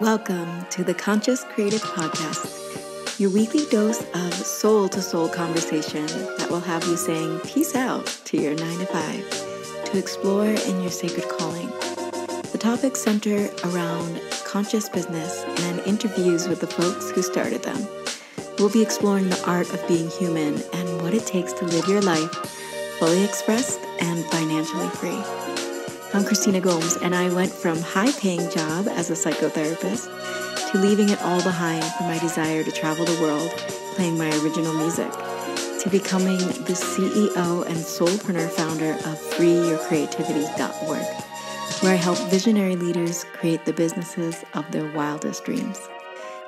Welcome to the Conscious Creative Podcast, your weekly dose of soul-to-soul conversation that will have you saying peace out to your 9 to 5 to explore in your sacred calling. The topics center around conscious business and interviews with the folks who started them. We'll be exploring the art of being human and what it takes to live your life fully expressed and financially free. I'm Christina Gomes, and I went from high-paying job as a psychotherapist to leaving it all behind for my desire to travel the world playing my original music, to becoming the CEO and soulpreneur founder of freeyourcreativity.org, where I help visionary leaders create the businesses of their wildest dreams.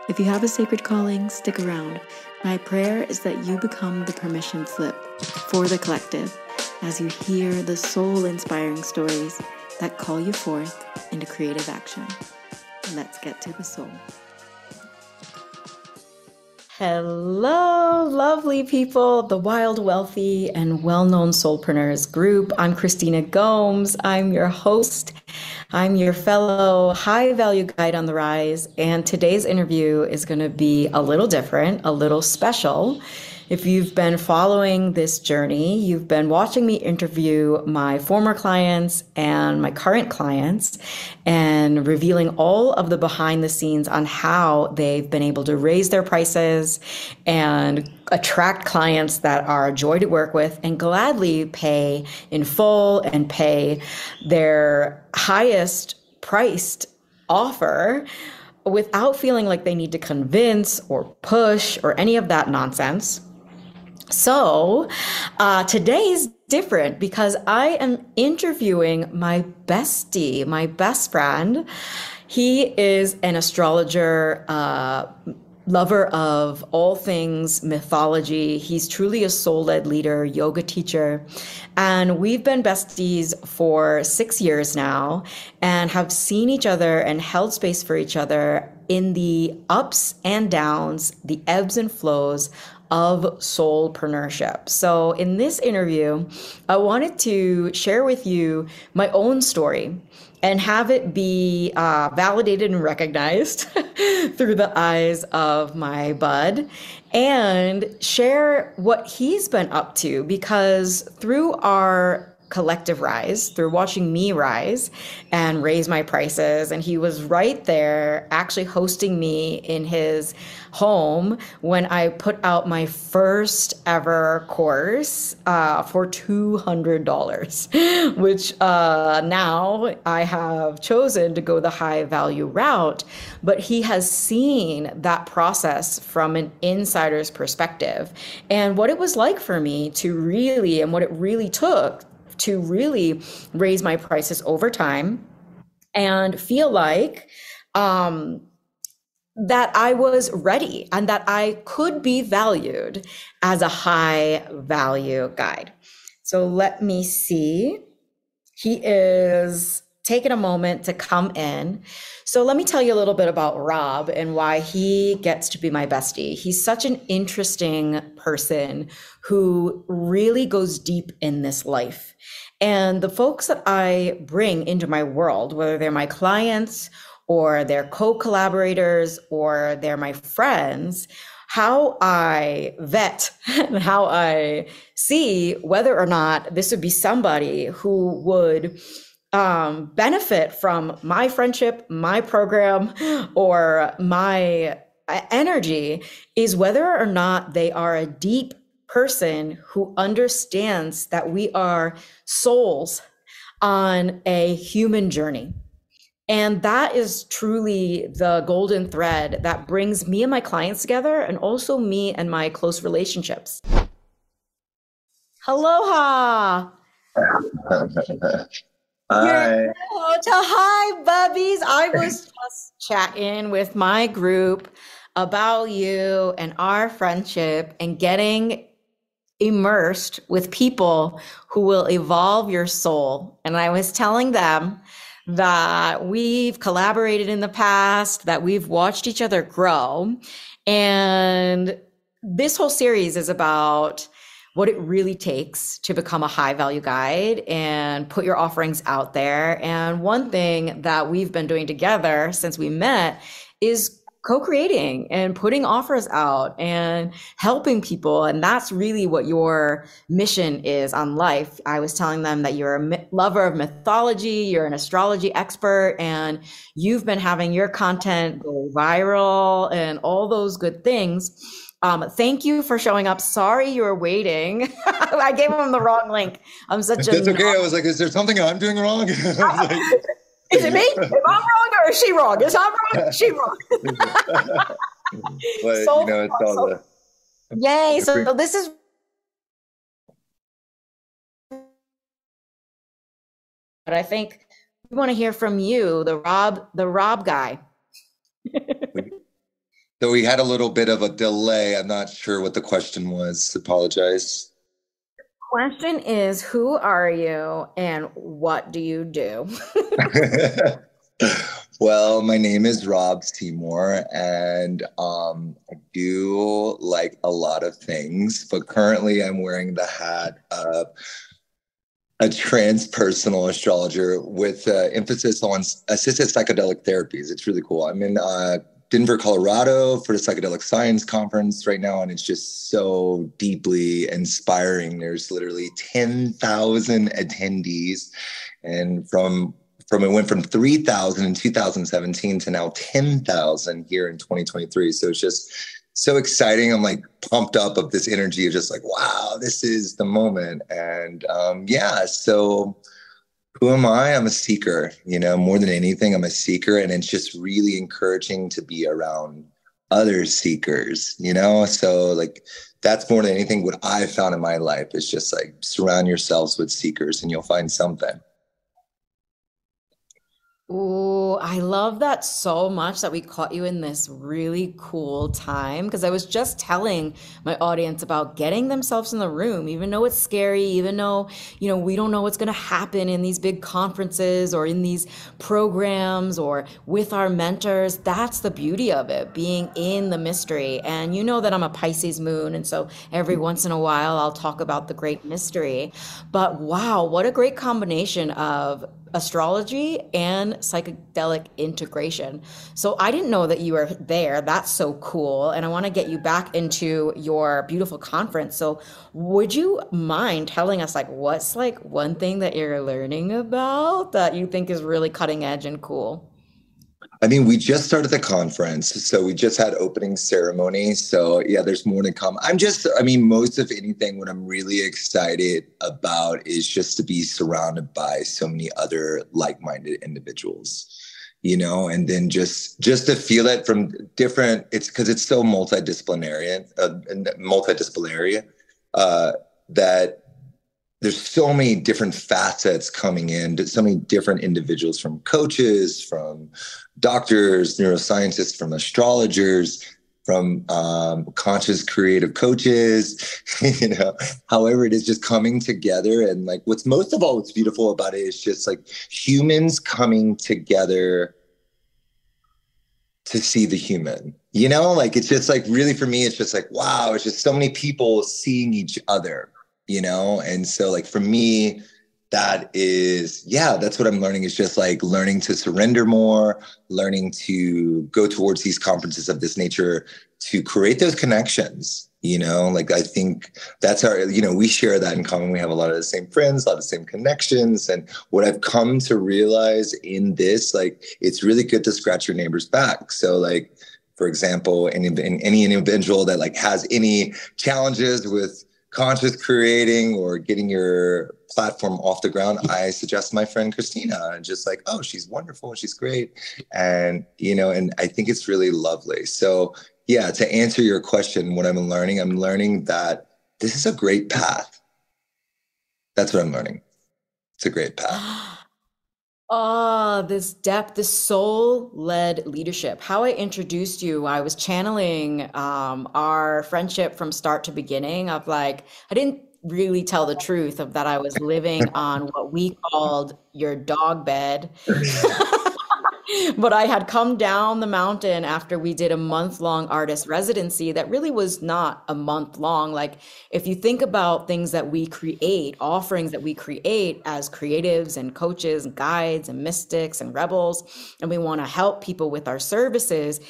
If you have a sacred calling, stick around. My prayer is that you become the permission slip for the collective as you hear the soul-inspiring stories that call you forth into creative action. Let's get to the soul. Hello, lovely people, the wild, wealthy, and well-known soulpreneurs group. I'm Christina Gomes. I'm your host. I'm your fellow high-value guide on the rise, and today's interview is going to be a little different, a little special. If you've been following this journey, you've been watching me interview my former clients and my current clients and revealing all of the behind the scenes on how they've been able to raise their prices and attract clients that are a joy to work with and gladly pay in full and pay their highest priced offer without feeling like they need to convince or push or any of that nonsense. So today's different because I am interviewing my bestie, my best friend. He is an astrologer, lover of all things mythology. He's truly a soul-led leader, yoga teacher. And we've been besties for 6 years now and have seen each other and held space for each other in the ups and downs, the ebbs and flows of soulpreneurship. So in this interview, I wanted to share with you my own story and have it be validated and recognized through the eyes of my bud, and share what he's been up to, because through our collective rise, through watching me rise and raise my prices, and he was right there actually hosting me in his home when I put out my first ever course for $200, which now I have chosen to go the high value route. But he has seen that process from an insider's perspective and what it was like for me to really, and what it really took to really raise my prices over time and feel like that I was ready and that I could be valued as a high value guide. So let me see. He is taking a moment to come in. So let me tell you a little bit about Rhabb and why he gets to be my bestie. He's such an interesting person who really goes deep in this life. And the folks that I bring into my world, whether they're my clients or they're co-collaborators or they're my friends, how I vet and how I see whether or not this would be somebody who would benefit from my friendship, my program, or my energy is whether or not they are a deep person who understands that we are souls on a human journey. And that is truly the golden thread that brings me and my clients together, and also me and my close relationships. Aloha. Hi. Hi, bubbies. I was just chatting with my group about you and our friendship and getting immersed with people who will evolve your soul. And I was telling them that we've collaborated in the past, that we've watched each other grow. And this whole series is about what it really takes to become a high value guide and put your offerings out there. And one thing that we've been doing together since we met is co-creating and putting offers out and helping people. And that's really what your mission is on life. I was telling them that you're a lover of mythology, you're an astrology expert, and you've been having your content go viral and all those good things. Thank you for showing up. Sorry you were waiting. I gave them the wrong link. I'm such a That's okay. I was like, is there something I'm doing wrong? Is it me? Am I wrong or is she wrong? Is I wrong? Is she wrong? But so, you know, it's all the yay. So this is, but I think we want to hear from you, the Rhabb guy. So we had a little bit of a delay. I'm not sure what the question was. Apologize. Question is, who are you and what do you do? Well, my name is Seymour, and I do like a lot of things, but currently I'm wearing the hat of a transpersonal astrologer with emphasis on assisted psychedelic therapies. It's really cool. I'm in Denver, Colorado for the Psychedelic Science Conference right now, and it's just so deeply inspiring. There's literally 10,000 attendees, and it went from 3,000 in 2017 to now 10,000 here in 2023. So it's just so exciting. I'm like pumped up of this energy of just like, wow, this is the moment. And yeah, so who am I? I'm a seeker, more than anything, I'm a seeker. And it's just really encouraging to be around other seekers, So like, that's more than anything what I've found in my life is just like surround yourselves with seekers and you'll find something. Ooh, I love that so much that we caught you in this really cool time because I was just telling my audience about getting themselves in the room, even though it's scary, even though, we don't know what's going to happen in these big conferences or in these programs or with our mentors. That's the beauty of it, being in the mystery. And you know that I'm a Pisces moon, and so every once in a while I'll talk about the great mystery. But wow, what a great combination of astrology and psychedelic integration. So I didn't know that you were there. That's so cool. And I want to get you back into your beautiful conference. So would you mind telling us what's one thing that you're learning about that you think is really cutting edge and cool? I mean, we just started the conference, so we just had opening ceremony. So yeah, there's more to come. Most of anything, what I'm really excited about is just to be surrounded by so many other like-minded individuals, and then just to feel it from different, it's because it's so multidisciplinary, that there's so many different facets coming in, so many different individuals, from coaches, from doctors, neuroscientists, from astrologers, from conscious creative coaches, however it is, just coming together. And like what's beautiful about it is just like humans coming together to see the human, it's just like, really for me, it's just like, wow, it's just so many people seeing each other. And so like for me, that's what I'm learning, is just like learning to surrender more, learning to go towards these conferences of this nature to create those connections, like I think that's we share that in common. We have a lot of the same friends, a lot of the same connections. And what I've come to realize in this, like, it's really good to scratch your neighbor's back. So like, for example, any individual that like has any challenges with conscious creating or getting your platform off the ground, I suggest my friend Christina, and just like, oh, she's wonderful and she's great. And, and I think it's really lovely. So yeah, to answer your question, what I'm learning that this is a great path. That's what I'm learning. It's a great path. Oh, this depth, this soul-led leadership. How I introduced you, I was channeling our friendship from start to beginning of like, I didn't really tell the truth of that I was living on what we called your dog bed. But I had come down the mountain after we did a month-long artist residency that really was not a month long. Like, if you think about things that we create, offerings that we create as creatives and coaches and guides and mystics and rebels, and we want to help people with our services,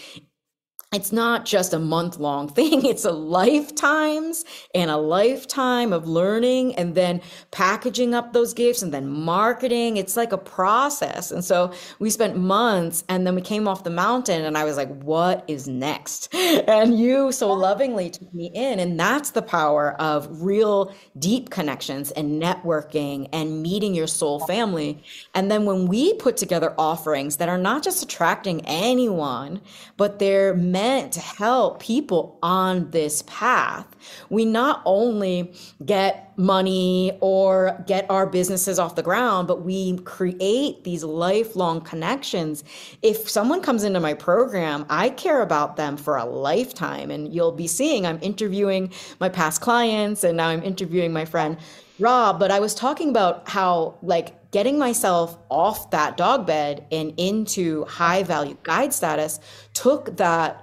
it's not just a month-long thing. It's a lifetimes and a lifetime of learning and then packaging up those gifts and then marketing. It's like a process. And so we spent months and then we came off the mountain and I was like, what is next? And you so lovingly took me in. And that's the power of real deep connections and networking and meeting your soul family. And then when we put together offerings that are not just attracting anyone, but they're meant to help people on this path, we not only get money or get our businesses off the ground, but we create these lifelong connections. If someone comes into my program, I care about them for a lifetime. And you'll be seeing I'm interviewing my past clients and now I'm interviewing my friend Rhabb. But I was talking about how, like, getting myself off that dog bed and into high value guide status took that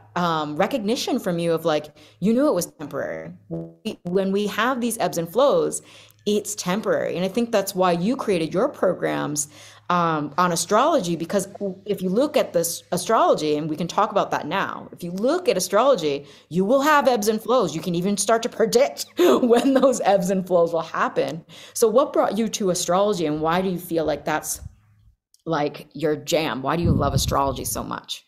recognition from you of like, you knew it was temporary. When we have these ebbs and flows, it's temporary. And I think that's why you created your programs on astrology, because if you look at this astrology, and we can talk about that now, if you look at astrology, you will have ebbs and flows. You can even start to predict when those ebbs and flows will happen. So what brought you to astrology, and why do you feel like that's like your jam? Why do you love astrology so much?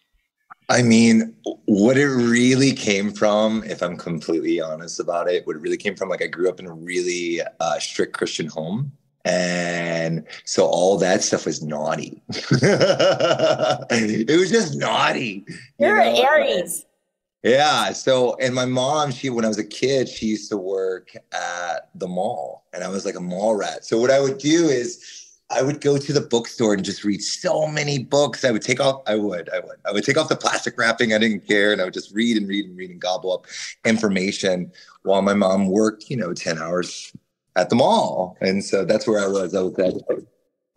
I mean, what it really came from, if I'm completely honest about it, what it really came from, like, I grew up in a really strict Christian home. And so all that stuff was naughty. It was just naughty. You're an Aries. Yeah. So, and my mom, when I was a kid, she used to work at the mall and I was like a mall rat. So what I would do is I would go to the bookstore and just read so many books. I would take off the plastic wrapping. I didn't care. And I would just read and read and read and gobble up information while my mom worked, 10 hours at the mall. And so that's where I was. I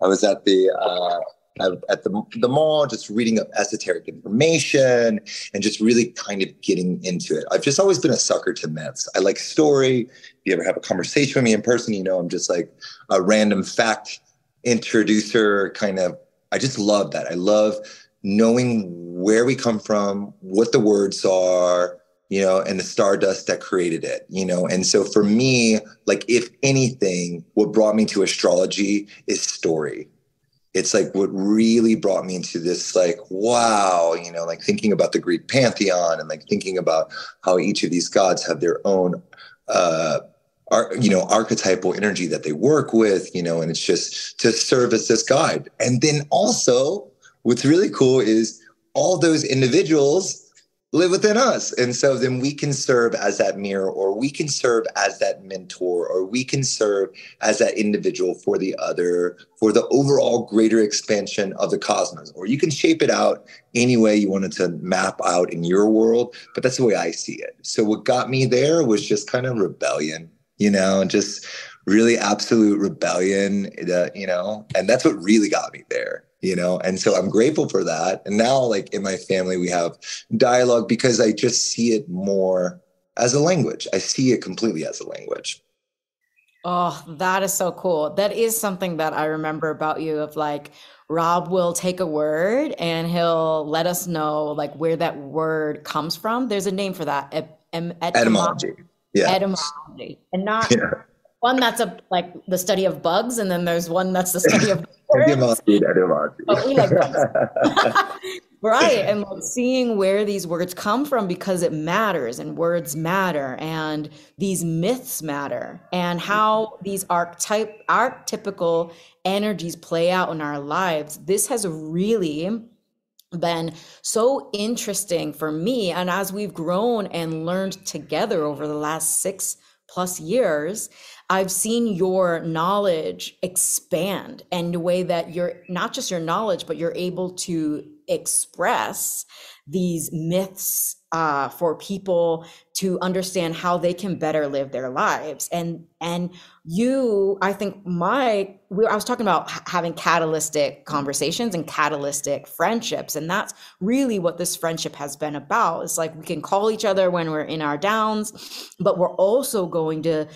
was at the mall, just reading up esoteric information and just really kind of getting into it. I've just always been a sucker to myths. I like story. If you ever have a conversation with me in person, I'm just like a random fact introducer kind of. I just love that. I love knowing where we come from, what the words are, and the stardust that created it, And so for me, like, if anything, what brought me to astrology is story. It's like what really brought me into this, like, wow, like thinking about the Greek pantheon and like thinking about how each of these gods have their own, archetypal energy that they work with, and it's just to serve as this guide. And then also what's really cool is all those individuals live within us. And so then we can serve as that mirror, or we can serve as that mentor, or we can serve as that individual for the other, for the overall greater expansion of the cosmos. Or you can shape it out any way you wanted to map out in your world. But that's the way I see it. So what got me there was just kind of rebellion, just really absolute rebellion, and that's what really got me there. And so I'm grateful for that. And now, like, in my family, we have dialogue because I just see it more as a language. I see it completely as a language. Oh, that is so cool. That is something that I remember about you, of like, Rhabb will take a word and he'll let us know like where that word comes from. There's a name for that. Etymology. Yeah. Etymology. And not Yeah. one that's like the study of bugs, and then there's one that's the study of words. Etymology. Oh, we like bugs. Right. And like seeing where these words come from, because it matters, and words matter, and these myths matter, and how these archetypical energies play out in our lives. This has really been so interesting for me. And as we've grown and learned together over the last 6+ years, I've seen your knowledge expand, and the way that you're not just your knowledge, but you're able to express these myths for people to understand how they can better live their lives. And you, I think I was talking about having catalytic conversations and catalytic friendships, and that's really what this friendship has been about. It's like we can call each other when we're in our downs, but we're also going to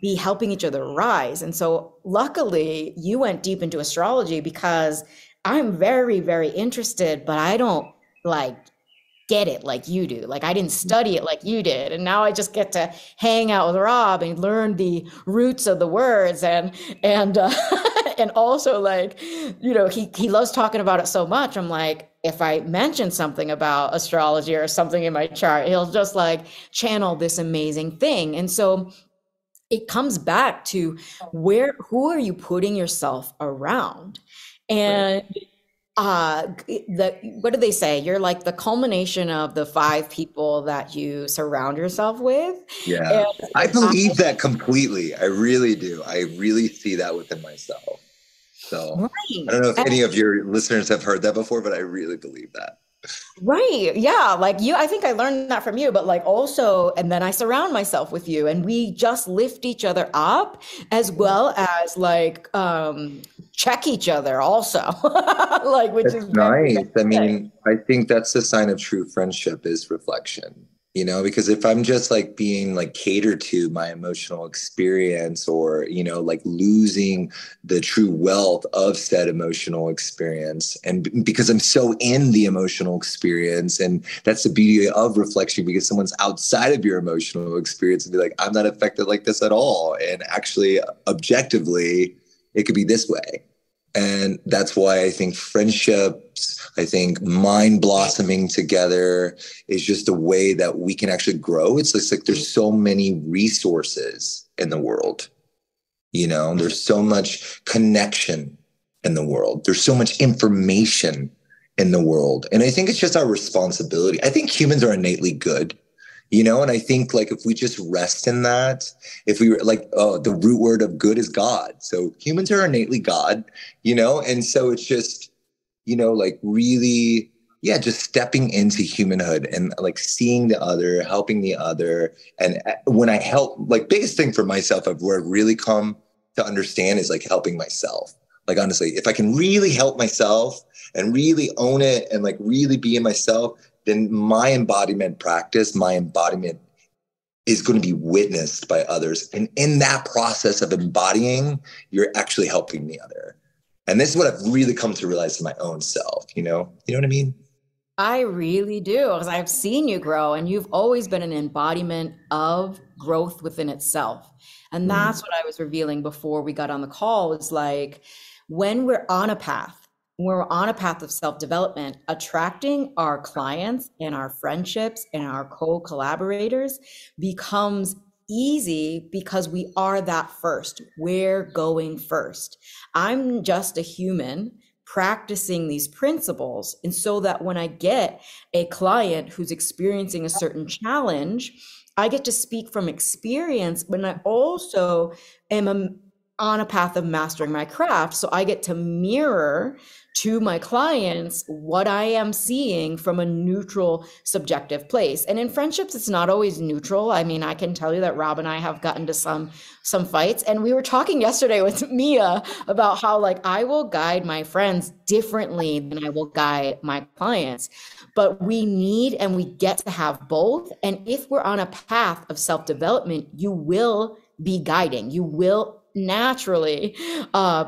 be helping each other rise. And so luckily you went deep into astrology, because I'm very, very interested, but I don't like get it like you do. Like I didn't study it like you did. And now I just get to hang out with Rhabb and learn the roots of the words, and and also, like, he loves talking about it so much. I'm like, if I mention something about astrology or something in my chart, he'll just like channel this amazing thing. And so it comes back to who are you putting yourself around? And what do they say? You're like the culmination of the 5 people that you surround yourself with. Yeah, I believe that completely. I really do. I really see that within myself. So right. I don't know if any of your listeners have heard that before, but I really believe that. Right. Yeah. Like you, I think I learned that from you, but like also, and then I surround myself with you, and we just lift each other up, as well as like check each other also. Like, which is nice. I mean, I think that's the sign of true friendship, is reflection. Because if I'm just like being like catered to my emotional experience, or, like losing the true wealth of said emotional experience, and because I'm so in the emotional experience, and that's the beauty of reflection, because someone's outside of your emotional experience and be like, I'm not affected like this at all. And actually, objectively, it could be this way. And that's why I think friendships, I think mind blossoming together is just a way that we can actually grow. It's just like there's so many resources in the world. There's so much connection in the world. There's so much information in the world. And I think it's just our responsibility. I think humans are innately good. And I think like if we just rest in that, if we were like, the root word of good is God. So humans are innately God, and so it's just, like really, yeah, just stepping into humanhood and like seeing the other, helping the other. And when I help, like biggest thing for myself of where I've really come to understand is like helping myself. Like, honestly, if I can really help myself and really own it and like really be in myself, then my embodiment is going to be witnessed by others. And in that process of embodying, you're actually helping the other. And this is what I've really come to realize in my own self, You know what I mean? I really do, because I've seen you grow, and you've always been an embodiment of growth within itself. And that's what I was revealing before we got on the call, was like, when we're on a path of self-development, attracting our clients and our friendships and our co-collaborators becomes easy, because we are that first. We're going first. I'm just a human practicing these principles. And so that when I get a client who's experiencing a certain challenge, I get to speak from experience, but I also am on a path of mastering my craft. So I get to mirror to my clients what I am seeing from a neutral, subjective place. And in friendships, it's not always neutral. I mean, I can tell you that Rhabb and I have gotten to some fights. And we were talking yesterday with Mia about how like I will guide my friends differently than I will guide my clients. But we need and we get to have both. And if we're on a path of self-development, you will be guiding. You will naturally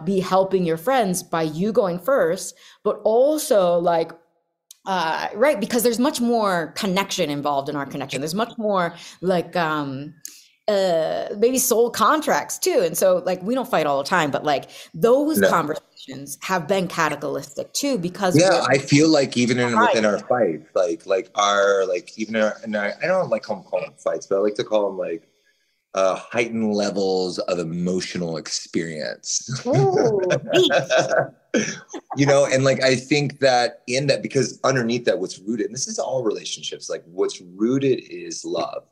be helping your friends by you going first, but also like right, because there's much more connection involved in our connection. There's much more like maybe soul contracts too. And so like we don't fight all the time, but like those conversations have been catalytic too, because I feel like even within our fights, like our like even in our I don't like call them fights, but I like to call them like heightened levels of emotional experience. And like I think that in that, because underneath that, what's rooted, and this is all relationships, like what's rooted is love.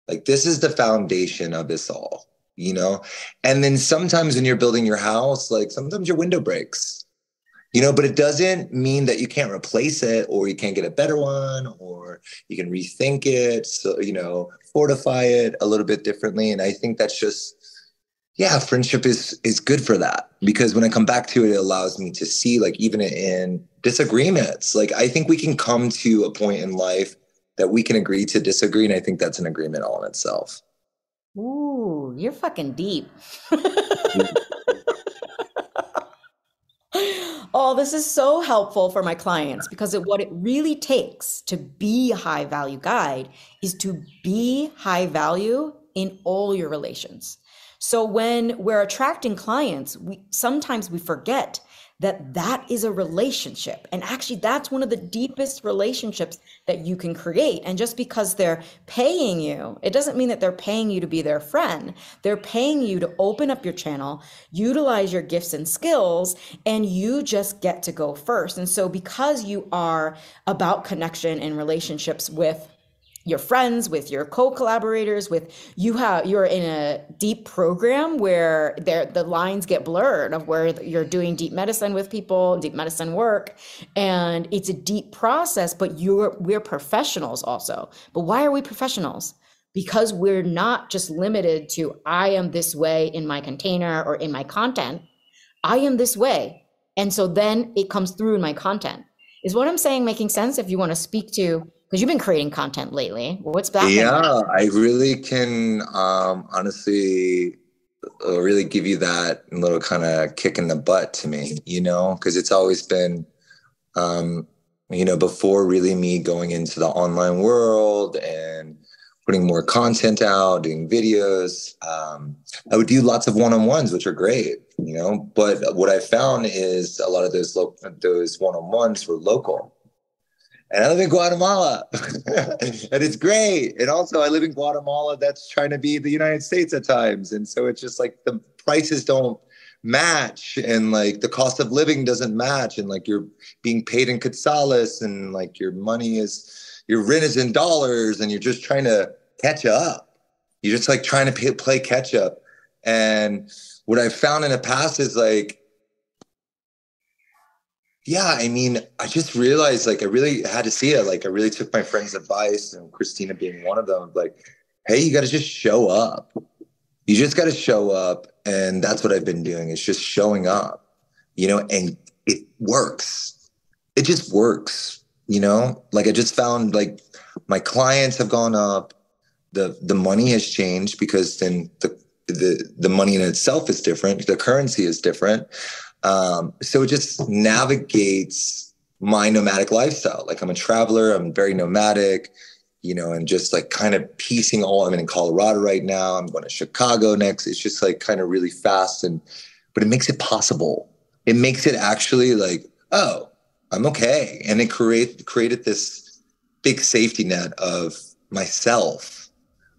Like this is the foundation of this all. you know? And then sometimes when you're building your house, like sometimes your window breaks, you know, but it doesn't mean that you can't replace it or you can't get a better one or you can rethink it. So, you know, fortify it a little bit differently. And I think that's just, yeah, friendship is good for that, because when I come back to it, it allows me to see, like, even in disagreements, like I think we can come to a point in life that we can agree to disagree. And I think that's an agreement all in itself. Ooh, you're fucking deep. Oh, this is so helpful for my clients because what it really takes to be a high value guide is to be high value in all your relations. So when we're attracting clients, we sometimes we forget that that is a relationship. And actually, that's one of the deepest relationships that you can create. And just because they're paying you, it doesn't mean that they're paying you to be their friend. They're paying you to open up your channel, utilize your gifts and skills, and you just get to go first. And so, because you are about connection and relationships with your friends, with your co-collaborators, you're in a deep program where the lines get blurred of where you're doing deep medicine with people, deep medicine work, and it's a deep process, but we're professionals also. But why are we professionals? Because we're not just limited to I am this way in my container or in my content. I am this way. And so then it comes through in my content. Is what I'm saying making sense? If you want to speak to, because you've been creating content lately, what's that been like? Yeah, I really can honestly really give you that little kind of kick in the butt to me, you know, because it's always been, um, you know, before really me going into the online world and putting more content out, doing videos. I would do lots of one-on-ones, which are great, you know, but what I found is a lot of those one-on-ones were local. And I live in Guatemala, and it's great. And also, I live in Guatemala that's trying to be the United States at times. And so it's just like the prices don't match, and like the cost of living doesn't match. And like you're being paid in quetzales, and like your rent is in dollars, and you're just trying to catch up. You're just like trying to play catch up. And what I've found in the past is like, yeah, I mean, I just realized like I really had to see it. Like I really took my friend's advice, and Christina being one of them, like, hey, you got to just show up. You just got to show up. And that's what I've been doing. It's just showing up, you know, and it works. It just works, you know, like I just found like my clients have gone up. The money has changed because then the money in itself is different. The currency is different. So it just navigates my nomadic lifestyle. Like I'm a traveler, I'm very nomadic, you know, and just like kind of piecing I'm in Colorado right now. I'm going to Chicago next. It's just like kind of really fast, but it makes it possible. It makes it actually like, oh, I'm okay. And it created this big safety net of myself.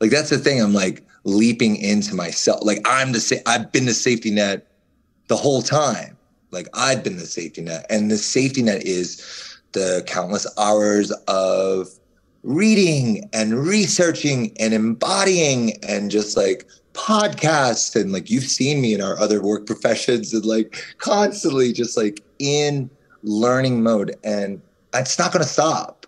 Like that's the thing. I'm like leaping into myself. Like I've been the safety net the whole time. Like I've been the safety net, and the safety net is the countless hours of reading and researching and embodying and just like podcasts. And like you've seen me in our other work professions and like constantly just like in learning mode, and it's not going to stop.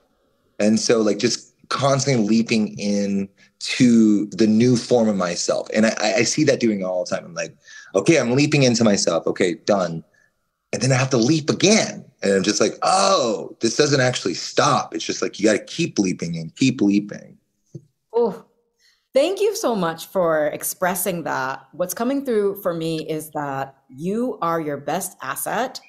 And so like just constantly leaping in to the new form of myself. And I see that doing all the time. I'm like, okay, I'm leaping into myself. Okay, done. And then I have to leap again. And I'm just like, oh, this doesn't actually stop. It's just like, you got to keep leaping and keep leaping. Oh, thank you so much for expressing that. What's coming through for me is that you are your best asset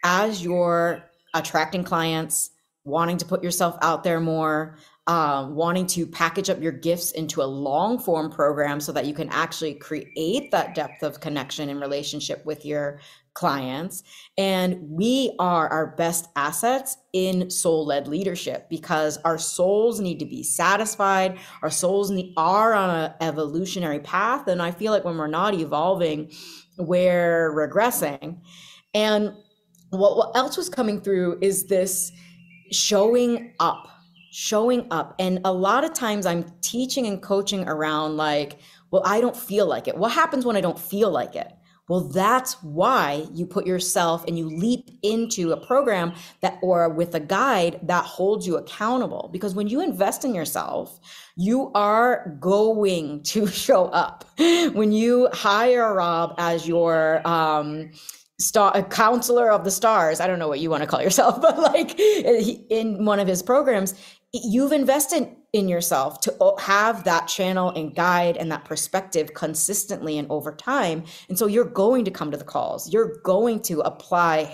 as you're attracting clients, wanting to put yourself out there more, wanting to package up your gifts into a long form program so that you can actually create that depth of connection and relationship with your clients. And we are our best assets in soul-led leadership because our souls need to be satisfied. Our souls are on an evolutionary path. And I feel like when we're not evolving, we're regressing. And what else was coming through is this showing up. And a lot of times I'm teaching and coaching around like, Well, I don't feel like it. What happens when I don't feel like it? Well, that's why you put yourself and you leap into a program that, or with a guide that holds you accountable. Because when you invest in yourself, you are going to show up. When you hire Rob as your a counselor of the stars, I don't know what you want to call yourself, but like in one of his programs, you've invested in yourself to have that channel and guide and that perspective consistently and over time. And so you're going to come to the calls. You're going to apply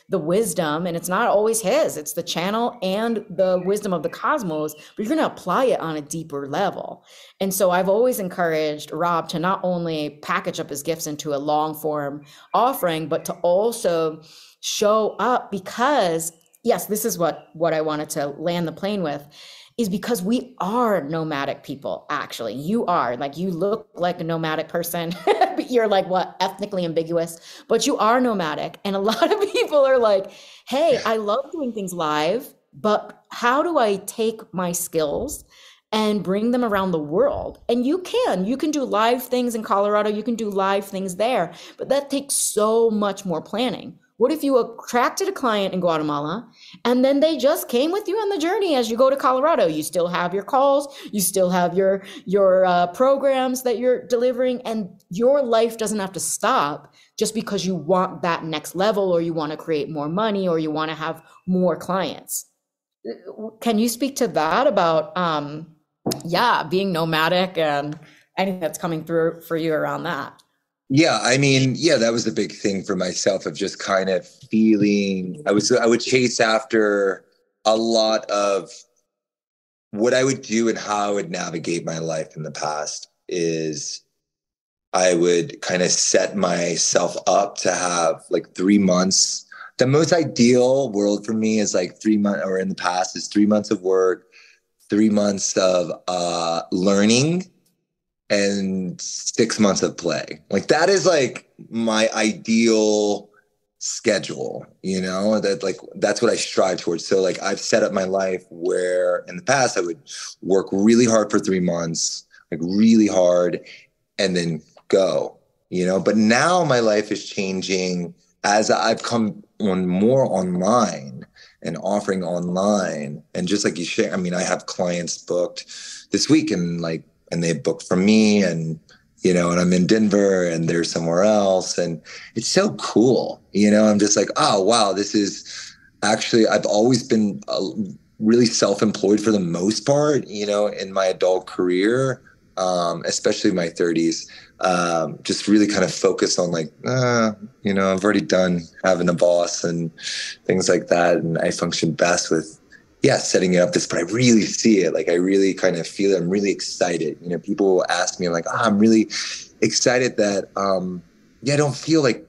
the wisdom, and it's not always his, it's the channel and the wisdom of the cosmos, but you're going to apply it on a deeper level. And so I've always encouraged Rob to not only package up his gifts into a long form offering, but to also show up, because yes, this is what I wanted to land the plane with, is because we are nomadic people. Actually, you are, like, you look like a nomadic person, but you're like, what, ethnically ambiguous, but you are nomadic. And a lot of people are like, hey, I love doing things live, but how do I take my skills and bring them around the world? And you can do live things in Colorado, you can do live things there, but that takes so much more planning. What if you attracted a client in Guatemala and then they just came with you on the journey as you go to Colorado? You still have your calls, you still have your programs that you're delivering, and your life doesn't have to stop just because you want that next level, or you want to create more money, or you want to have more clients. Can you speak to that about, being nomadic and anything that's coming through for you around that? Yeah, I mean, yeah, that was a big thing for myself, of just kind of feeling I would chase after a lot of what I would do and how I would navigate my life in the past. Is I would kind of set myself up to have like 3 months. The most ideal world for me is like 3 months, or in the past is 3 months of work, 3 months of learning, and 6 months of play. Like, that is like my ideal schedule, that's what I strive towards. So like, I've set up my life where in the past I would work really hard for 3 months, like really hard, and then go, but now my life is changing as I've come on more online and offering online. And just like you share, I mean, I have clients booked this week, and they booked from me, and and I'm in Denver and they're somewhere else, and it's so cool. I'm just like, oh wow, this is actually, I've always been really self-employed for the most part, in my adult career, especially my 30s, just really kind of focus on like, I've already done having a boss and things like that, and I function best with setting it up this, but I really see it. Like, I really kind of feel it. I'm really excited. People will ask me, I'm like, I'm really excited that, I don't feel like,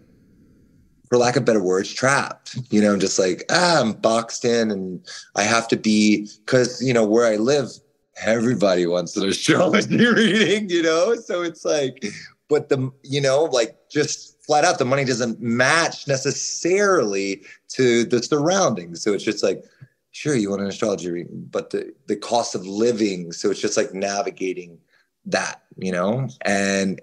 for lack of better words, trapped, just like, I'm boxed in, and I have to be, cause where I live, everybody wants an astrology reading, so it's like, but like, just flat out, the money doesn't match necessarily to the surroundings. So it's just like, sure, you want an astrology reading, but the cost of living. So it's just like navigating that, and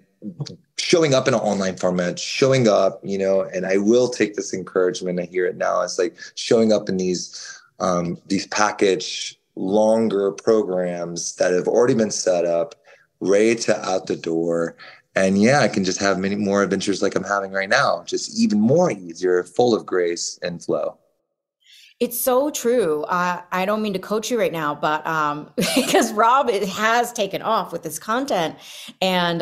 showing up in an online format, showing up, and I will take this encouragement. I hear it now. It's like showing up in these package longer programs that have already been set up, ready to out the door. And I can just have many more adventures like I'm having right now, just even more easier, full of grace and flow. It's so true. I don't mean to coach you right now, but because Rob has taken off with his content, and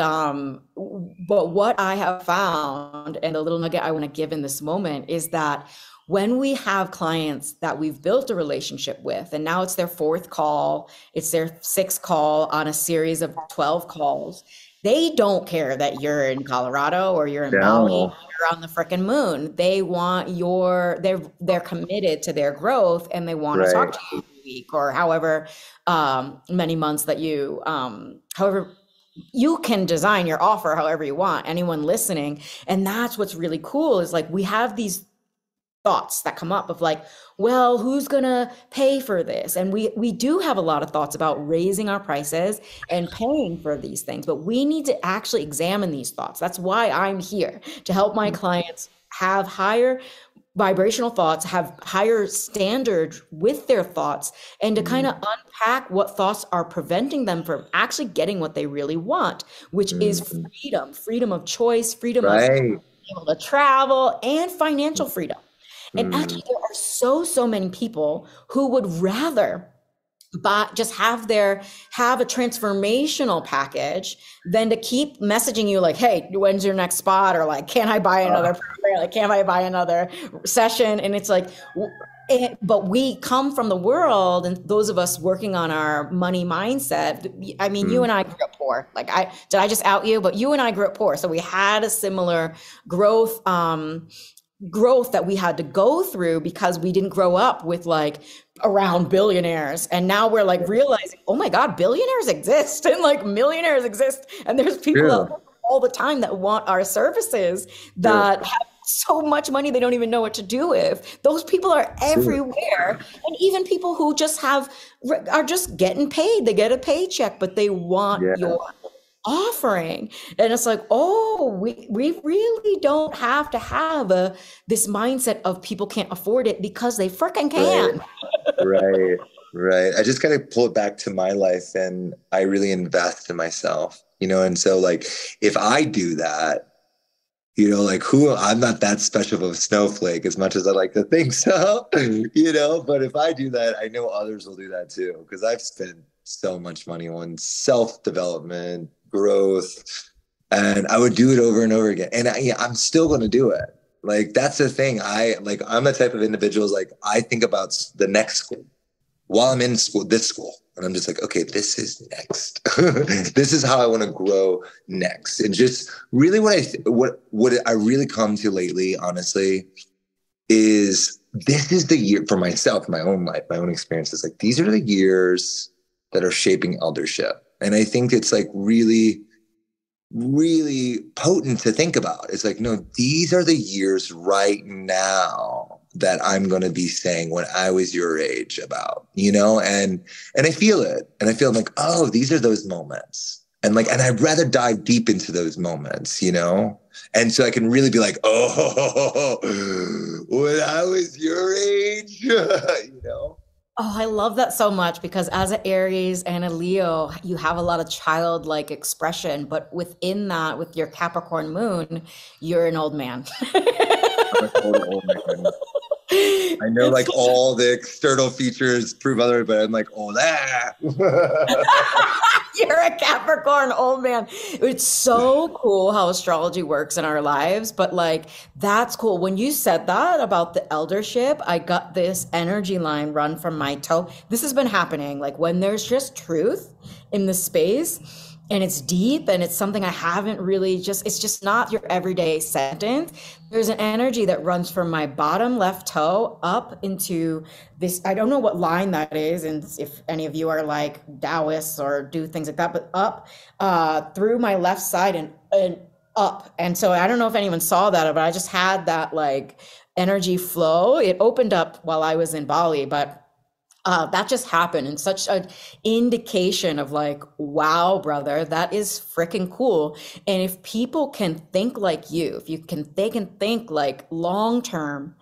but what I have found, and the little nugget I want to give in this moment, is that when we have clients that we've built a relationship with, and now it's their fourth call, it's their sixth call on a series of 12 calls, they don't care that you're in Colorado or you're in Bali, you're on the freaking moon. They want they're committed to their growth, and they want to talk to you every week, or however many months that however you can design your offer however you want, anyone listening. And that's what's really cool, is like, we have these thoughts that come up of like, well, who's gonna pay for this? And we do have a lot of thoughts about raising our prices and paying for these things, but we need to actually examine these thoughts. That's why I'm here, to help my clients have higher vibrational thoughts, have higher standard with their thoughts, and to kind of unpack what thoughts are preventing them from actually getting what they really want, which is freedom, freedom of choice, freedom of being Right. able to travel, and financial freedom. And Mm. actually, there are so many people who would rather just have a transformational package than to keep messaging you like, hey, when's your next spot? Or like, can I buy another program? Like, can I buy another session? And it's like, but we come from the world, and those of us working on our money mindset. I mean, you Mm. and I grew up poor. Like, did I just out you? But you and I grew up poor, so we had a similar growth that we had to go through because we didn't grow up with like around billionaires. And now we're like realizing, oh my God, billionaires exist and like millionaires exist. And there's people out True. there all the time that want our services True. that have so much money they don't even know what to do with. Those people are True. everywhere. And even people who are just getting paid. They get a paycheck, but they want Yeah. your offering. And it's like, oh, we really don't have to have this mindset of people can't afford it, because they freaking Right. can. Right. Right. I just kind of pull it back to my life, and I really invest in myself, and so like if I do that, like I'm not that special of a snowflake as much as I like to think so, but if I do that, I know others will do that too, because I've spent so much money on self-development, growth, and I would do it over and over again. And I'm still going to do it. Like, that's the thing. I'm the type of individuals, like, I think about the next school while I'm in school, this school. And I'm just like, okay, this is next. This is how I want to grow next. And just really what I really come to lately, honestly, is this is the year for myself, my own life, my own experiences. Like, these are the years that are shaping eldership. And I think it's like really, really potent to think about. It's like, no, these are the years right now that I'm going to be saying when I was your age about, and I feel it. And I feel like, oh, these are those moments. And I'd rather dive deep into those moments, And so I can really be like, oh, when I was your age, Oh, I love that so much, because as an Aries and a Leo, you have a lot of childlike expression, but within that, with your Capricorn moon, you're an old man. I'm a total old man. I know It's all the external features prove other, but I'm like, oh, that. You're a Capricorn old man. It's so cool how astrology works in our lives, but like, that's cool. When you said that about the eldership, I got this energy line run from my toe. This has been happening. Like, when there's just truth in the space, and it's deep, and it's something I haven't really it's just not your everyday sentence. There's an energy that runs from my bottom left toe up into this. I don't know what line that is, and if any of you are like Taoists or do things like that, but up through my left side and up. And so I don't know if anyone saw that, but I just had that like energy flow. It opened up while I was in Bali, but that just happened, and such an indication of like, wow, brother, that is freaking cool. And if people can think like you, they can think like long term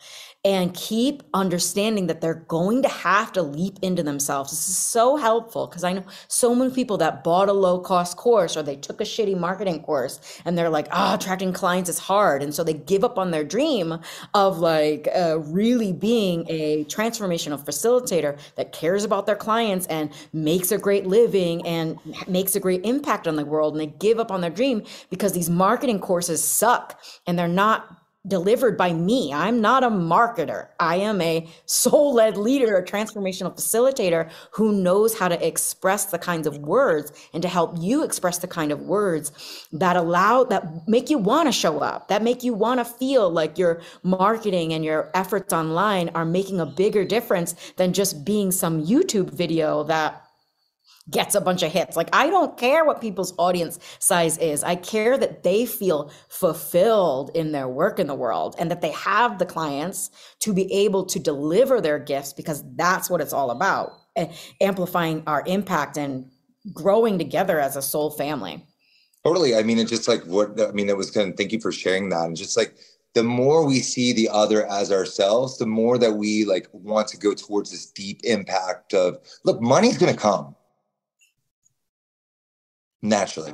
and keep understanding that they're going to have to leap into themselves. This is so helpful, because I know so many people that bought a low cost course, or they took a shitty marketing course, and they're like, attracting clients is hard. And so they give up on their dream of like really being a transformational facilitator that cares about their clients and makes a great living and makes a great impact on the world. And they give up on their dream because these marketing courses suck and they're not delivered by me. I'm not a marketer. I am a soul-led leader, a transformational facilitator who knows how to express the kinds of words and to help you express the kind of words that make you want to show up, that make you want to feel like your marketing and your efforts online are making a bigger difference than just being some YouTube video that gets a bunch of hits. Like, I don't care what people's audience size is. I care that they feel fulfilled in their work in the world and that they have the clients to be able to deliver their gifts, because that's what it's all about. Amplifying our impact and growing together as a soul family. Totally. I mean, it's just like it was kind of, thank you for sharing that. And just like, the more we see the other as ourselves, the more that we like want to go towards this deep impact of, look, money's going to come naturally.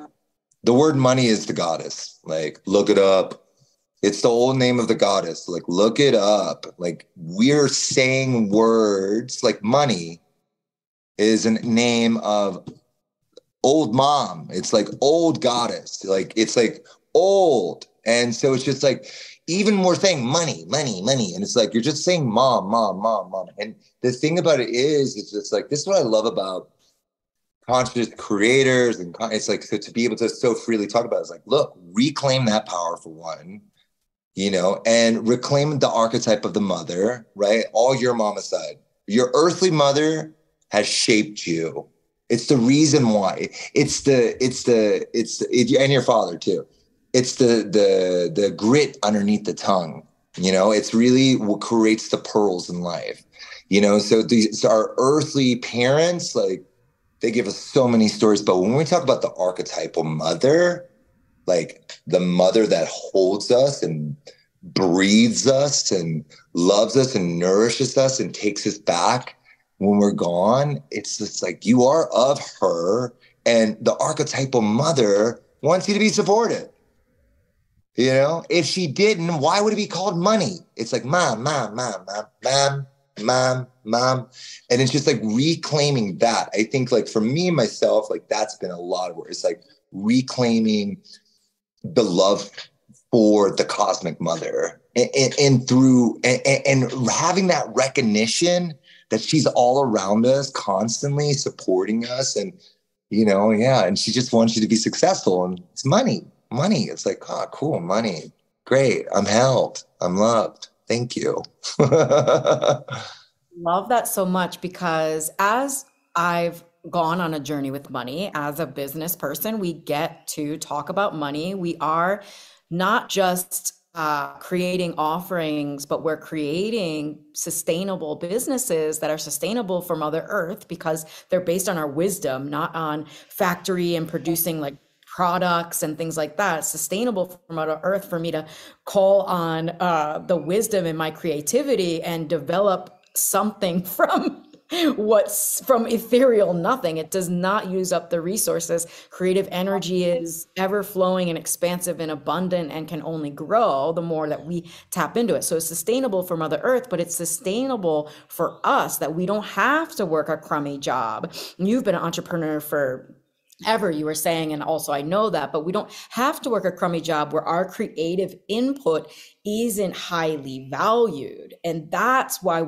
The word money is the goddess. Like, look it up. It's the old name of the goddess. Like, look it up. Like, we're saying words like money is a name of old mom. It's like old goddess. Like, it's like old. And so it's just like, even more saying money, money, money. And it's like, you're just saying mom, mom, mom, mom. And the thing about it is, it's just like, this is what I love about conscious creators. And it's like, so to be able to so freely talk about it, it's like, look, reclaim that power for one, you know, and reclaim the archetype of the mother, right? All your mama side. Your earthly mother has shaped you. It's the reason why. And your father too. It's the grit underneath the tongue, you know, it's really what creates the pearls in life, you know? So these our earthly parents, like, they give us so many stories, but when we talk about the archetypal mother, like the mother that holds us and breathes us and loves us and nourishes us and takes us back when we're gone, it's just like, you are of her, and the archetypal mother wants you to be supported. You know, if she didn't, why would it be called money? It's like mom, mom, mom, mom, mom, mom, mom. And it's just like reclaiming that. I think like for me, myself, like that's been a lot of work. It's like reclaiming the love for the cosmic mother and through and having that recognition that she's all around us, constantly supporting us. And, you know, yeah. And she just wants you to be successful, and it's money. It's like, oh, cool, money. Great. I'm held. I'm loved. Thank you. Love that so much, because as I've gone on a journey with money as a business person, we get to talk about money. We are not just creating offerings, but we're creating sustainable businesses that are sustainable for Mother Earth, because they're based on our wisdom, not on factory and producing like products and things like that. It's sustainable for Mother Earth for me to call on the wisdom in my creativity and develop something from ethereal nothing. It does not use up the resources. Creative energy is ever flowing and expansive and abundant, and can only grow the more that we tap into it. So it's sustainable for Mother Earth, but it's sustainable for us, that we don't have to work a crummy job. You've been an entrepreneur for ever, you were saying, and also I know that, but we don't have to work a crummy job where our creative input isn't highly valued. And that's why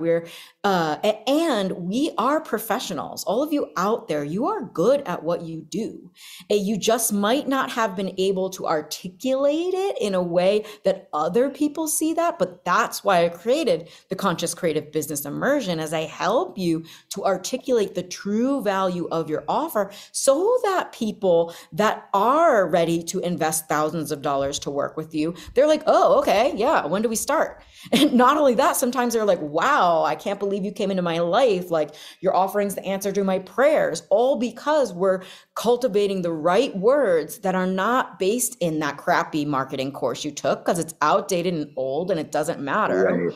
and we are professionals. All of you out there, you are good at what you do. And you just might not have been able to articulate it in a way that other people see that. But that's why I created the Conscious Creative Business Immersion, as I help you to articulate the true value of your offer, so that people that are ready to invest thousands of dollars to work with you, they're like, oh, okay, yeah, when do we start? And not only that, sometimes they're like, wow, I can't believe you came into my life. Like, your offering's the answer to my prayers, all because we're cultivating the right words that are not based in that crappy marketing course you took, because it's outdated and old and it doesn't matter. Right.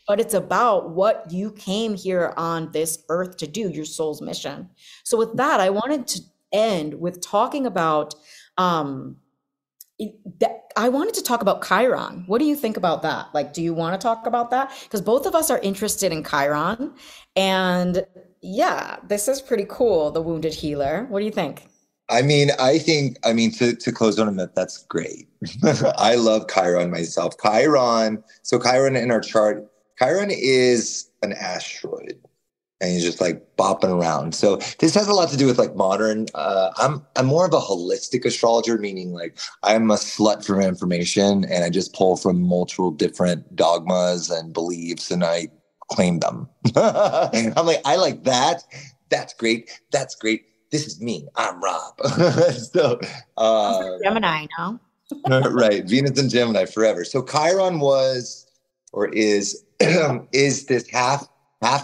But it's about what you came here on this earth to do, your soul's mission. So with that, I wanted to end with talking about I wanted to talk about Chiron. What do you think about that? Like, do you want to talk about that? Because both of us are interested in Chiron. And yeah, this is pretty cool, the wounded healer. What do you think? I mean, to close on a myth, that's great. I love Chiron myself. So Chiron in our chart, Chiron is an asteroid. And he's just like bopping around. So this has a lot to do with like modern, I'm more of a holistic astrologer, meaning like I'm a slut for information, and I just pull from multiple different dogmas and beliefs and I claim them. I'm like, I like that. That's great. That's great. this is me. I'm Rhabb. So, Gemini, no? right. Venus and Gemini forever. So Chiron was, or is, is this half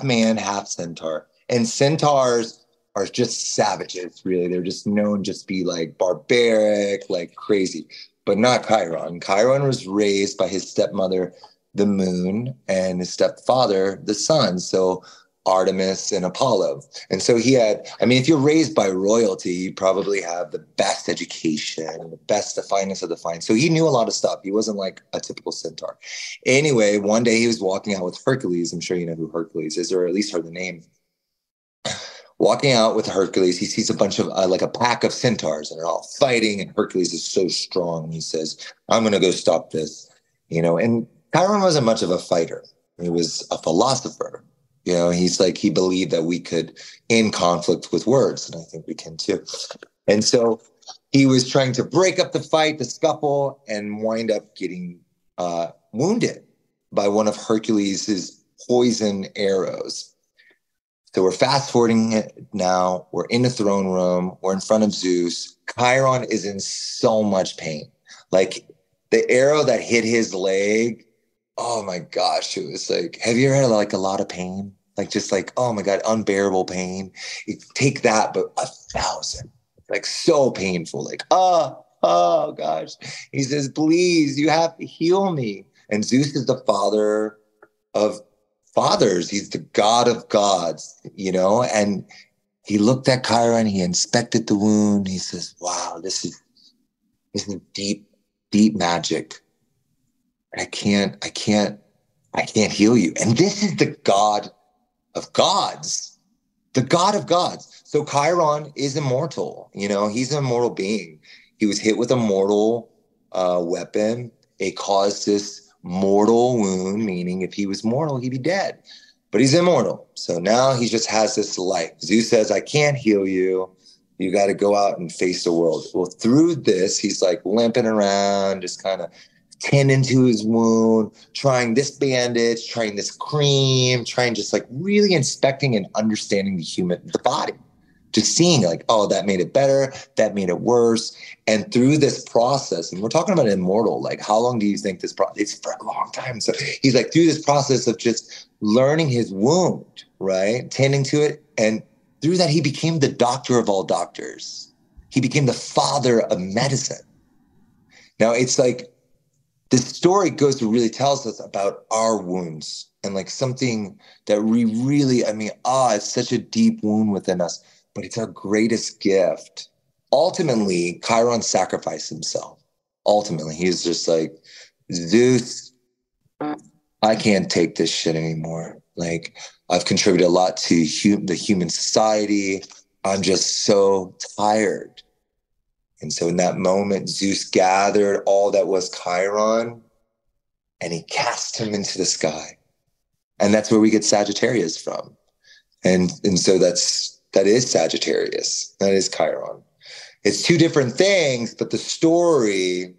man, half centaur. And centaurs are just savages, really. They're just known just be like barbaric, like crazy, but not Chiron. Chiron was raised by his stepmother, the moon, and his stepfather, the sun. So Artemis and Apollo. And so he had, I mean, if you're raised by royalty, you probably have the best education, the finest of the fine. So he knew a lot of stuff. He wasn't like a typical centaur. Anyway, one day he was walking out with Hercules. I'm sure you know who Hercules is, or at least heard the name. Walking out with Hercules, he sees a bunch of like a pack of centaurs, and they're all fighting. And Hercules is so strong. He says, I'm going to go stop this, and Chiron wasn't much of a fighter. He was a philosopher. He's like, he believed that we could end conflict with words, and I think we can too. And so he was trying to break up the fight, the scuffle, and wind up getting wounded by one of Hercules' poison arrows. So we're fast forwarding it now. We're in the throne room. We're in front of Zeus. Chiron is in so much pain. Like the arrow that hit his leg, oh my gosh, it was like, have you ever had like a lot of pain? Like just like, oh my God, unbearable pain. You take that, but 1,000, like so painful. Like, oh gosh. He says, please, you have to heal me. And Zeus is the father of fathers. He's the god of gods, and he looked at Chiron, he inspected the wound. He says, wow, this is deep, deep magic. I can't heal you. And this is the god of gods, the god of gods. So Chiron is immortal. He's an immortal being. He was hit with a mortal weapon. It caused this mortal wound, meaning if he was mortal, he'd be dead. But he's immortal. So now he just has this life. Zeus says, I can't heal you. You got to go out and face the world. Well, through this, he's like limping around, just kind of tending to his wound, trying this bandage, trying this cream, trying just like really inspecting and understanding the body. Just seeing like, oh, that made it better, that made it worse. And through this process, and we're talking about immortal, like how long do you think this process? It's for a long time. So he's like through this process of just learning his wound, right? Tending to it. And through that, he became the doctor of all doctors. He became the father of medicine. Now it's like, this story goes to really tells us about our wounds and like something that we really, it's such a deep wound within us. But it's our greatest gift. Ultimately, Chiron sacrificed himself. Ultimately, he's just like, Zeus, I can't take this shit anymore. Like, I've contributed a lot to the human society. I'm just so tired. And so in that moment, Zeus gathered all that was Chiron and he cast him into the sky. And that's where we get Sagittarius from. And so that is Sagittarius. That is Chiron. It's two different things, but the story,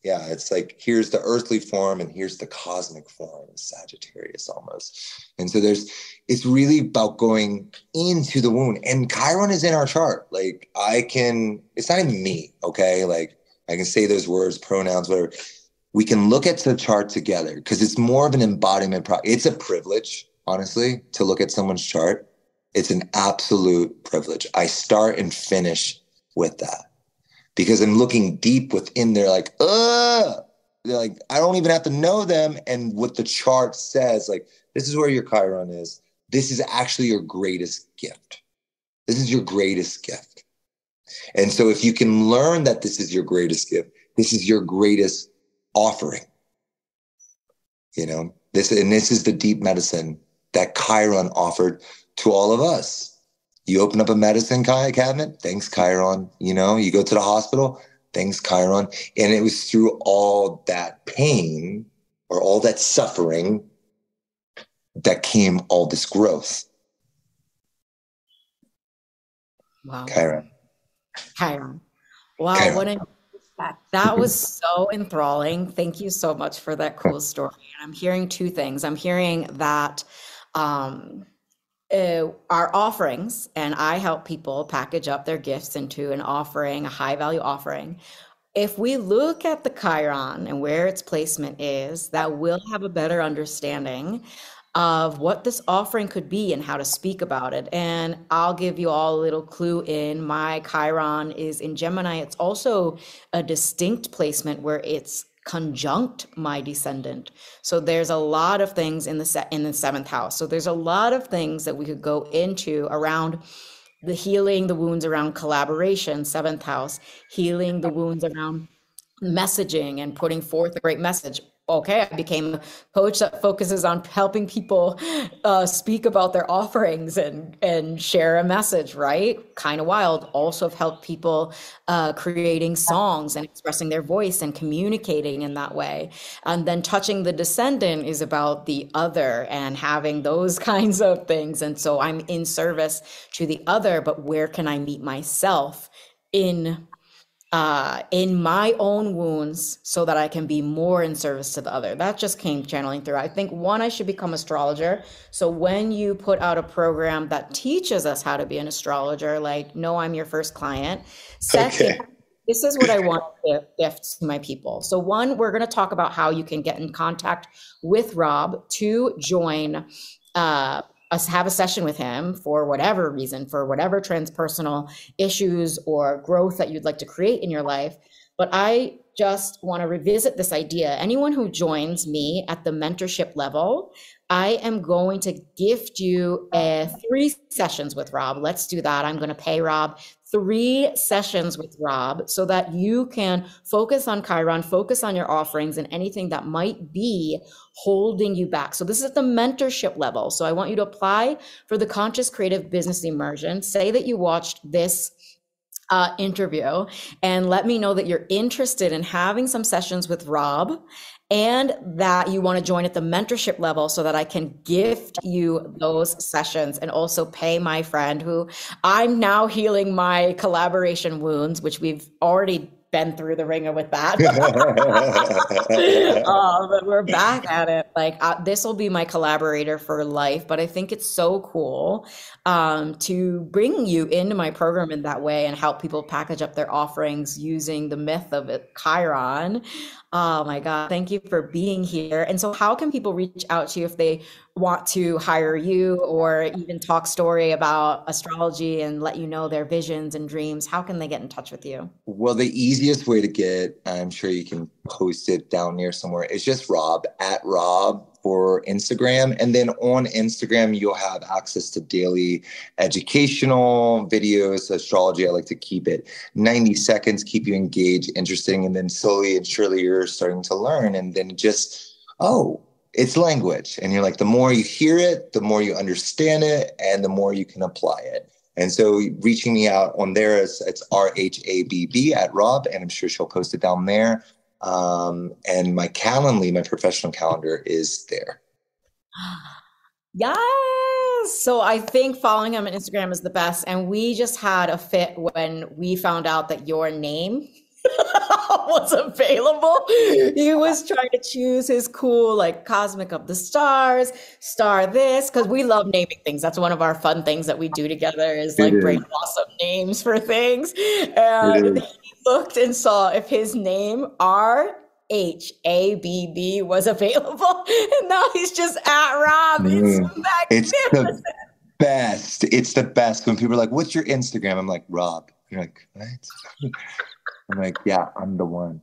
it's like, here's the earthly form and here's the cosmic form of Sagittarius almost. And so it's really about going into the wound. And Chiron is in our chart. Like it's not even me, okay? Like I can say those words, pronouns, whatever. We can look at the chart together because it's more of an embodiment. It's a privilege, honestly, to look at someone's chart. It's an absolute privilege. I start and finish with that because I'm looking deep within there like, they're like, I don't even have to know them. And what the chart says, like, this is where your Chiron is. This is actually your greatest gift. This is your greatest gift. And so if you can learn that this is your greatest gift, this is your greatest offering, this is the deep medicine that Chiron offered to all of us. You open up a medicine cabinet, thanks Chiron. You go to the hospital, thanks Chiron. And it was through all that pain or all that suffering that came all this growth. Wow. Chiron. Wow, Chiron. that was so enthralling. Thank you so much for that cool story. And I'm hearing two things. I'm hearing that our offerings, and I help people package up their gifts into an offering, a high value offering. If we look at the Chiron and where its placement is, that will have a better understanding of what this offering could be and how to speak about it. And I'll give you all a little clue in my Chiron is in Gemini. It's also a distinct placement where it's conjunct my descendant. So there's a lot of things in the seventh house. So there's a lot of things that we could go into around the healing the wounds around collaboration, seventh house, healing the wounds around messaging and putting forth a great message. Okay, I became a coach that focuses on helping people speak about their offerings and share a message, right? Kind of wild. Also have helped people creating songs and expressing their voice and communicating in that way. And then touching the descendant is about the other and having those kinds of things. And so I'm in service to the other, but where can I meet myself in my own wounds so that I can be more in service to the other? That just came channeling through. I think one, I should become astrologer. So when you put out a program that teaches us how to be an astrologer, like, no, I'm your first client. Second, this is what I want to gift to my people. So one, we're going to talk about how you can get in contact with Rhabb to join us, have a session with him for whatever reason, for whatever transpersonal issues or growth that you'd like to create in your life. But I just want to revisit this idea. Anyone who joins me at the mentorship level, I am going to gift you 3 sessions with Rhabb. Let's do that. I'm going to pay Rhabb 3 sessions with Rhabb so that you can focus on Chiron, focus on your offerings and anything that might be holding you back. So this is at the mentorship level. So I want you to apply for the Conscious Creative Business Immersion. Say that you watched this interview and let me know that you're interested in having some sessions with Rhabb and that you want to join at the mentorship level so that I can gift you those sessions and also pay my friend who I'm now healing my collaboration wounds, which we've already been through the ringer with that. But we're back at it. Like this will be my collaborator for life. But I think it's so cool to bring you into my program in that way and help people package up their offerings using the myth of it, Chiron. Oh my God, thank you for being here. And so how can people reach out to you if they want to hire you or even talk story about astrology and let you know their visions and dreams? How can they get in touch with you? Well, the easiest way to get, I'm sure you can post it down here somewhere, is just Rhabb, at Rhabb for Instagram. And then on Instagram, you'll have access to daily educational videos. Astrology, I like to keep it 90 seconds, keep you engaged, interesting. And then slowly and surely you're starting to learn. And then just, it's language. And you're like, the more you hear it, the more you understand it, and the more you can apply it. And so reaching me out on there, it's RHABB at Rhabb, and I'm sure she'll post it down there. And my Calendly, my professional calendar, is there. Yes. So I think following him on Instagram is the best. And we just had a fit when we found out that your name was available. He was trying to choose his cool, like Cosmic of the Stars, Star this, because we love naming things. That's one of our fun things that we do together is like brain blossom names for things. And he looked and saw if his name RHABB was available. And now he's just at Rhabb. It's magnificent. The best. It's the best. When people are like, what's your Instagram? I'm like, Rhabb. You're like, what? I'm like, yeah, I'm the one.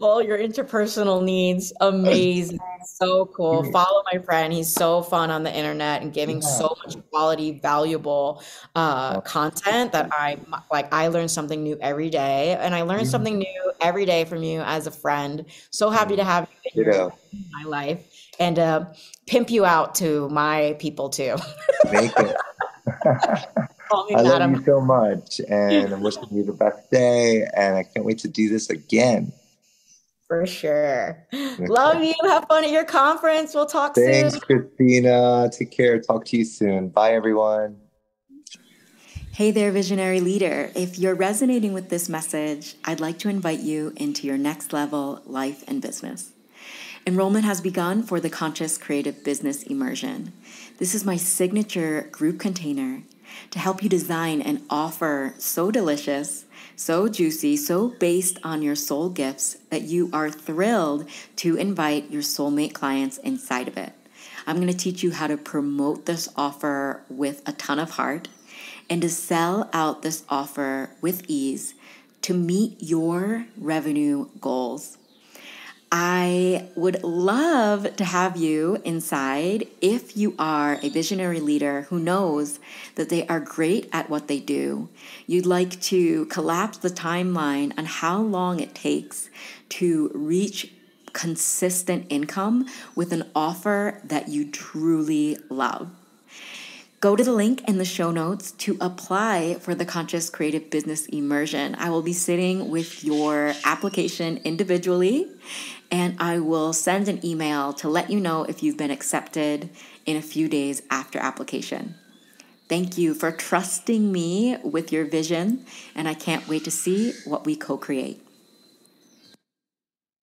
all your interpersonal needs. Amazing. So cool. Follow my friend. He's so fun on the internet and giving so much quality, valuable content that I learn something new every day. And I learn something new every day from you as a friend. So happy to have you in my life and pimp you out to my people too. Make it. I love you so much, and I'm wishing you the best day, and I can't wait to do this again. For sure. Okay. Love you. Have fun at your conference. We'll talk soon. Thanks, Christina. Take care. Talk to you soon. Bye, everyone. Hey there, visionary leader. If you're resonating with this message, I'd like to invite you into your next level life and business. Enrollment has begun for the Conscious Creative Business Immersion. This is my signature group container to help you design an offer so delicious, so juicy, so based on your soul gifts that you are thrilled to invite your soulmate clients inside of it. I'm going to teach you how to promote this offer with a ton of heart and to sell out this offer with ease to meet your revenue goals. I would love to have you inside if you are a visionary leader who knows that they are great at what they do. You'd like to collapse the timeline on how long it takes to reach consistent income with an offer that you truly love. Go to the link in the show notes to apply for the Conscious Creative Business Immersion. I will be sitting with your application individually, and I will send an email to let you know if you've been accepted in a few days after application. Thank you for trusting me with your vision, and I can't wait to see what we co-create.